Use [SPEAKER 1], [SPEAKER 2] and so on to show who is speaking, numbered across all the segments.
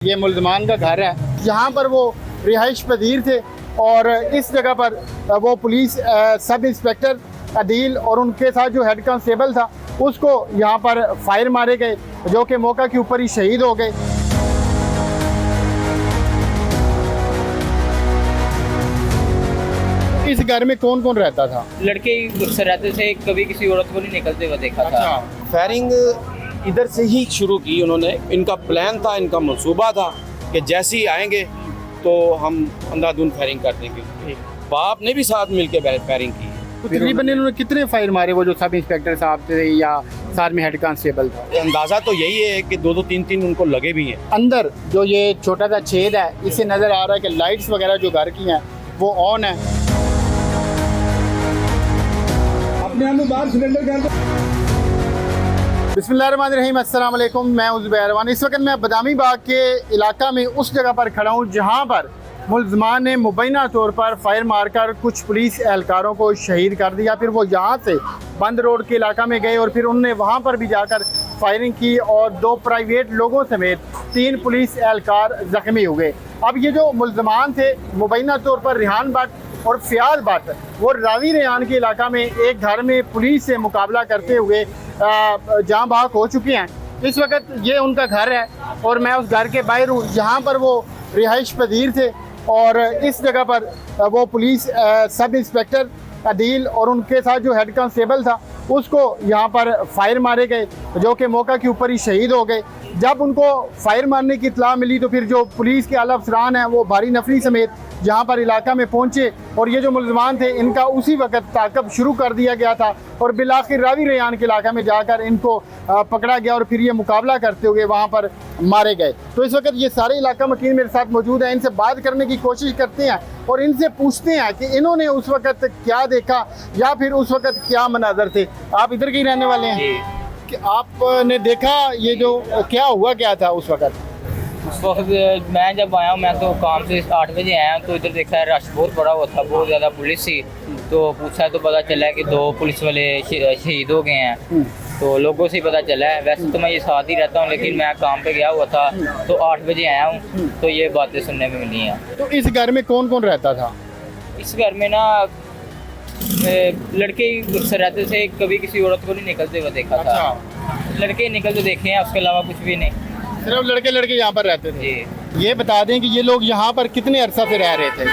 [SPEAKER 1] ये मुल्ज़मान का घर है, यहाँ पर वो रिहाइश पजीर थे और इस जगह पर वो पुलिस सब इंस्पेक्टर अदील और उनके साथ जो हेड कांस्टेबल था उसको यहाँ पर फायर मारे गए, जो कि मौका के ऊपर ही शहीद हो गए। इस घर में कौन कौन रहता था?
[SPEAKER 2] लड़के अक्सर रहते थे, कभी किसी औरत को नहीं निकलते हुए देखा था।
[SPEAKER 3] फायरिंग इधर से ही शुरू की उन्होंने। इनका प्लान था, इनका मंसूबा था कि जैसे ही आएंगे तो हम अंधाधुंध फायरिंग कर देंगे। बाप ने भी साथ मिलकर फायरिंग की।
[SPEAKER 1] तो तकरीबन इन्होंने कितने फायर मारे, वो जो सब इंस्पेक्टर साहब थे या साथ में हेड कांस्टेबल था?
[SPEAKER 3] अंदाज़ा तो यही है कि दो तीन उनको लगे भी हैं।
[SPEAKER 1] अंदर जो ये छोटा सा छेद है, इससे नज़र आ रहा है कि लाइट्स वगैरह जो घर की हैं वो ऑन है।
[SPEAKER 4] अपने आप में बाहर सिलेंडर कर दो।
[SPEAKER 1] बिस्मिल्लाहिर्रहमानिर्रहीम, अस्सलाम वालेकुम। मैं हूं ज़ुबैर अरवानी। इस वक्त मैं बदामी बाग के इलाका में उस जगह पर खड़ा हूं जहां पर मुल्ज़मान ने मुबैना तौर पर फायर मारकर कुछ पुलिस एहलकारों को शहीद कर दिया। फिर वो यहाँ से बंद रोड के इलाका में गए और फिर उन्होंने वहाँ पर भी जाकर फायरिंग की और 2 प्राइवेट लोगों समेत 3 पुलिस एहलकार ज़ख्मी हुए। अब ये जो मुल्ज़मान थे मुबैना तौर पर रिहान भट्ट और फयाज भट्ट, वो रावी रेहान के इलाका में एक घर में पुलिस से मुकाबला करते हुए जहाँ भाग हो चुके हैं। इस वक्त ये उनका घर है और मैं उस घर के बाहर हूँ जहाँ पर वो रिहाइश पजीर थे और इस जगह पर वो पुलिस सब इंस्पेक्टर अदील और उनके साथ जो हेड कांस्टेबल था उसको यहाँ पर फायर मारे गए, जो कि मौका के ऊपर ही शहीद हो गए। जब उनको फायर मारने की इत्तला मिली तो फिर जो पुलिस के आला अफसरान हैं वो भारी नफरी समेत जहाँ पर इलाका में पहुँचे और ये जो मुल्ज़मान थे इनका उसी वक्त ताक़ब शुरू कर दिया गया था और बिलाखिर रावी रेहान के इलाका में जाकर इनको पकड़ा गया और फिर ये मुकाबला करते हुए वहाँ पर मारे गए। तो इस वक्त ये सारे इलाका मकीन मेरे साथ मौजूद हैं, इनसे बात करने की कोशिश करते हैं और इनसे पूछते हैं कि इन्होंने उस वक्त क्या देखा या फिर उस वक्त क्या मनाजर थे। आप इधर के ही रहने वाले हैं कि आपने देखा ये जो क्या हुआ, क्या था उस वक्त?
[SPEAKER 2] उस वक्त मैं जब आया हूँ, मैं तो काम से 8 बजे आया हूँ, तो इधर देखा है रश बहुत बड़ा हुआ था, बहुत ज़्यादा पुलिस थी। तो पूछा तो पता चला है कि 2 पुलिस वाले शहीद हो गए हैं। तो लोगों से ही पता चला है। वैसे तो मैं ये साथ ही रहता हूँ लेकिन मैं काम पे गया हुआ था तो 8 बजे आया हूँ, तो ये बातें सुनने में मिली हैं।
[SPEAKER 1] तो इस घर में कौन कौन रहता था?
[SPEAKER 2] इस घर में ना लड़के अक्सर रहते थे, कभी किसी औरत को नहीं निकलते हुए देखा था। लड़के ही निकलते देखे हैं, उसके अलावा कुछ भी नहीं।
[SPEAKER 1] सिर्फ लड़के यहाँ पर रहते थे?
[SPEAKER 2] जी।
[SPEAKER 1] ये बता दें कि ये लोग यहाँ पर कितने अरसा से रह रहे थे?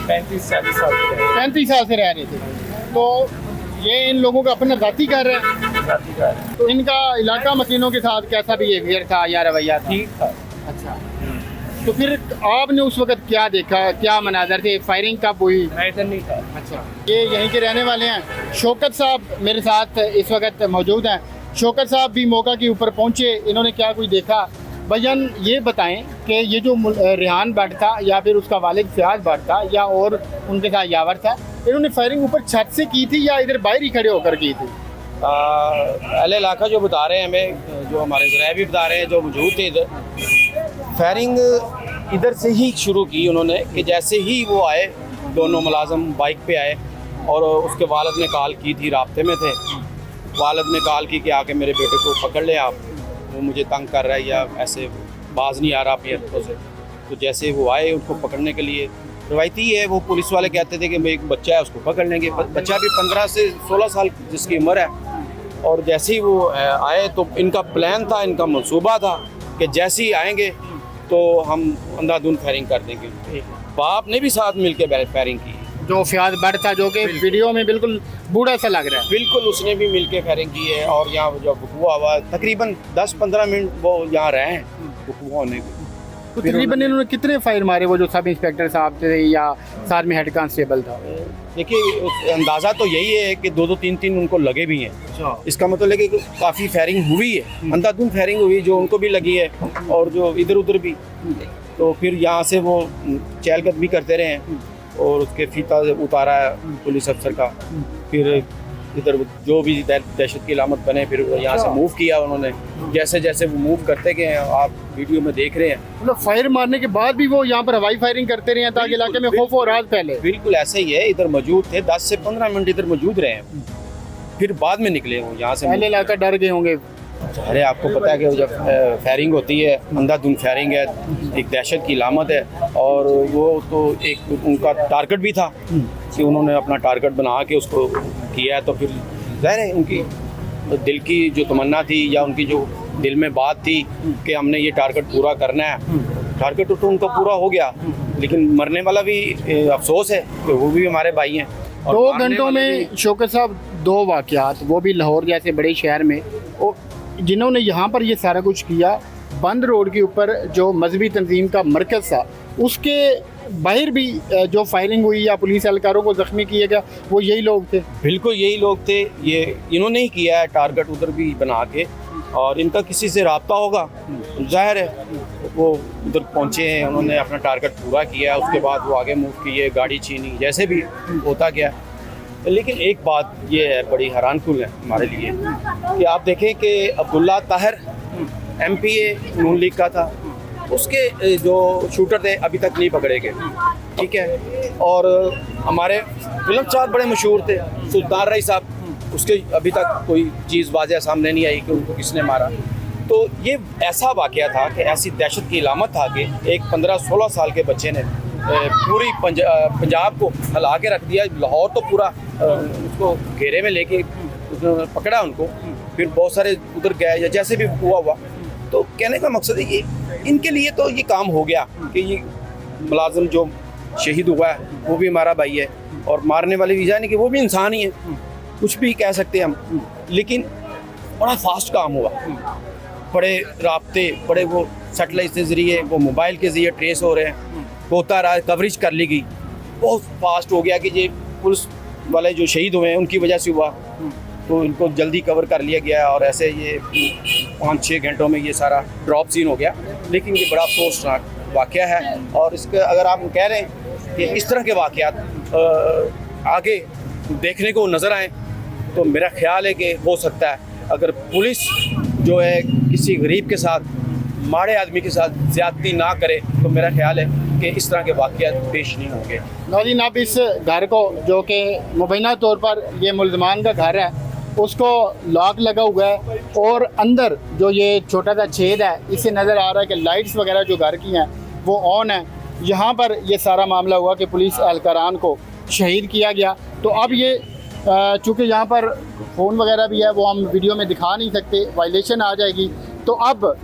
[SPEAKER 4] 35-40 साल के
[SPEAKER 1] 35 साल से रह रहे थे। तो ये इन लोगों का अपना जाती घर है, तो इनका इलाका मकीनों के साथ कैसा बिहेवियर था या रवैया था?
[SPEAKER 4] ठीक था।
[SPEAKER 1] अच्छा, तो फिर आपने उस वक्त क्या देखा, क्या मनाजर थे? फायरिंग कब हुई?
[SPEAKER 4] मैं इधर नहीं था।
[SPEAKER 1] अच्छा, ये यहीं के रहने वाले हैं। शौकत साहब मेरे साथ इस वक्त मौजूद हैं। शौकत साहब भी मौका के ऊपर पहुंचे, इन्होंने क्या कुछ देखा? भैयन ये बताएं कि ये जो रेहान भट्ट था या फिर उसका वालिद फयाज भट्ट था या और उनके साथ यावर था, इन्होंने फायरिंग ऊपर छत से की थी या इधर बाहर ही खड़े होकर की थी?
[SPEAKER 3] अहले इलाका जो बता रहे हैं हमें, जो हमारे ज़राए भी बता रहे हैं जो मौजूद थे इधर, फायरिंग इधर से ही शुरू की उन्होंने कि जैसे ही वो आए, दोनों मुलाजम बाइक पे आए और उसके वालिद ने कॉल की थी, राब्ते में थे। वालिद ने कॉल की कि आके मेरे बेटे को पकड़ ले आप, वो मुझे तंग कर रहा है या ऐसे बाज नहीं आ रहा अपनी हरकतों से। तो जैसे वो आए उनको पकड़ने के लिए, रवायती है वो पुलिस वाले कहते थे कि एक बच्चा है उसको पकड़ लेंगे। बच्चा भी 15 से 16 साल जिसकी उम्र है। और जैसे ही वो आए तो इनका प्लान था, इनका मंसूबा था कि जैसे ही आएंगे तो हम अंधाधुंध फायरिंग कर देंगे। बाप ने भी साथ मिलकर फायरिंग की।
[SPEAKER 1] जो फयाज भट्ट था, जो कि वीडियो में बिल्कुल बूढ़ा सा लग रहा है,
[SPEAKER 3] बिल्कुल उसने भी मिलके फायरिंग की है। और यहाँ जब हुआ हुआ तकरीबन 10-15 मिनट वो यहाँ रहे हैं हुआ होने को।
[SPEAKER 1] तो तकरीबन इन्होंने कितने फायर मारे, वो जो सब इंस्पेक्टर साहब थे या साथ में हेड कांस्टेबल था?
[SPEAKER 3] देखिए अंदाज़ा तो यही है कि 2 तीन उनको लगे भी हैं। इसका मतलब है कि काफ़ी फायरिंग हुई है, अंधाधुंध फायरिंग हुई जो उनको भी लगी है और जो इधर उधर भी। तो फिर यहाँ से वो चहलकदमी भी करते रहे हैं और उसके फीता उतारा है पुलिस अफसर का। फिर इधर जो भी दहशत की अलामत बने फिर यहाँ से मूव किया उन्होंने। जैसे जैसे वो मूव करते गए, आप वीडियो में देख रहे हैं।
[SPEAKER 1] मतलब फायर मारने के बाद भी वो यहाँ पर हवाई फायरिंग करते रहे ताकि इलाके में खौफ और राज फैले?
[SPEAKER 3] बिल्कुल ऐसे ही है, इधर मौजूद थे, 10 से 15 मिनट इधर मौजूद रहे हैं, फिर बाद में निकले वो यहाँ से।
[SPEAKER 1] पहले इलाका डर गए होंगे?
[SPEAKER 3] अरे आपको पता है कि जब फायरिंग होती है, अंधाधुंध फायरिंग है, एक दहशत की अलामत है। और वो तो एक उनका टारगेट भी था कि उन्होंने अपना टारगेट बना के उसको किया, तो फिर ज़ाहिर है उनकी दिल की जो तमन्ना थी या उनकी जो दिल में बात थी कि हमने ये टारगेट पूरा करना है, टारगेट तो उनका पूरा हो गया। लेकिन मरने वाला भी अफसोस है कि वो भी हमारे भाई हैं। और
[SPEAKER 1] 2
[SPEAKER 3] मारने
[SPEAKER 1] घंटों
[SPEAKER 3] वाले
[SPEAKER 1] में
[SPEAKER 3] भी-
[SPEAKER 1] शौकत साहब 2 वाक़यात, वो भी लाहौर जैसे बड़े शहर में, और जिन्होंने यहाँ पर ये सारा कुछ किया, बंद रोड के ऊपर जो मजहबी तंजीम का मरकज़ था उसके बाहर भी जो फायरिंग हुई या पुलिस एहलकारों को ज़ख्मी किया गया, वो यही लोग थे।
[SPEAKER 3] बिल्कुल यही लोग थे। ये इन्होंने ही किया है टारगेट उधर भी बना के, और इनका किसी से रब्ता होगा, जाहिर है वो उधर पहुँचे हैं, उन्होंने अपना टारगेट पूरा किया, उसके बाद वो आगे मूव किए, गाड़ी छीनी, जैसे भी होता गया। लेकिन एक बात ये है बड़ी हैरानकुन है हमारे लिए कि आप देखें कि अब्दुल्ला ताहिर MPA नून लीग का था, उसके जो शूटर थे अभी तक नहीं पकड़े गए, ठीक है। और हमारे फिल्म स्टार बड़े मशहूर थे, सुल्तान रई साहब, उसके अभी तक कोई चीज़ वाज़ह सामने नहीं आई कि उनको किसने मारा। तो ये ऐसा वाक़या था कि ऐसी दहशत की अलामत था कि एक 15-16 साल के बच्चे ने पूरी पंजाब को हिला के रख दिया। लाहौर तो पूरा उसको घेरे में लेके उसने पकड़ा उनको, फिर बहुत सारे उधर गए या जैसे भी हुआ। तो कहने का मकसद है कि इनके लिए तो ये काम हो गया कि ये मुलाजिम जो शहीद हुआ है वो भी हमारा भाई है, और मारने वाले भी जाने कि वो भी इंसान ही है, कुछ भी कह सकते हैं हम। लेकिन बड़ा फास्ट काम हुआ, बड़े राब्ते, बड़े वो सेटेलाइट के ज़रिए, वो मोबाइल के ज़रिए ट्रेस हो रहे हैं, होता रहा, कवरेज कर ली गई, बहुत फास्ट हो गया कि ये पुलिस वाले जो शहीद हुए हैं उनकी वजह से हुआ, तो इनको जल्दी कवर कर लिया गया, और ऐसे ये 5-6 घंटों में ये सारा ड्रॉप सीन हो गया। लेकिन ये बड़ा अफसोसनाक वाक़या है, और इसके अगर आप कह रहे हैं कि इस तरह के वाक़यात आगे देखने को नज़र आए, तो मेरा ख्याल है कि हो सकता है अगर पुलिस जो है किसी गरीब के साथ, माड़े आदमी के साथ ज़्यादती ना करे, तो मेरा ख्याल है कि इस तरह के वाक़यात पेश नहीं होंगे।
[SPEAKER 1] नाज़रीन, आप इस घर को, जो कि मुबैना तौर पर ये मुल्ज़मान का घर है, उसको लॉक लगा हुआ है, और अंदर जो ये छोटा सा छेद है, इससे नज़र आ रहा है कि लाइट्स वगैरह जो घर की हैं वो ऑन है। यहाँ पर ये सारा मामला हुआ कि पुलिस एहलकारान को शहीद किया गया। तो अब ये चूँकि यहाँ पर फ़ोन वगैरह भी है, वो हम वीडियो में दिखा नहीं सकते, वायलेशन आ जाएगी। तो अब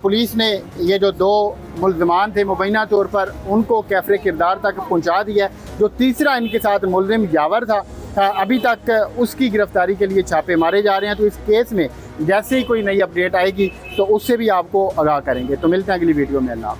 [SPEAKER 1] पुलिस ने ये जो 2 मुल्ज़मान थे मुबैना तौर पर, उनको कैफरे किरदार तक पहुँचा दिया है। जो तीसरा इनके साथ मुलज़िम यावर था, अभी तक उसकी गिरफ़्तारी के लिए छापे मारे जा रहे हैं। तो इस केस में जैसे ही कोई नई अपडेट आएगी तो उससे भी आपको आगाह करेंगे। तो मिलते हैं अगली वीडियो में। अल्लाह।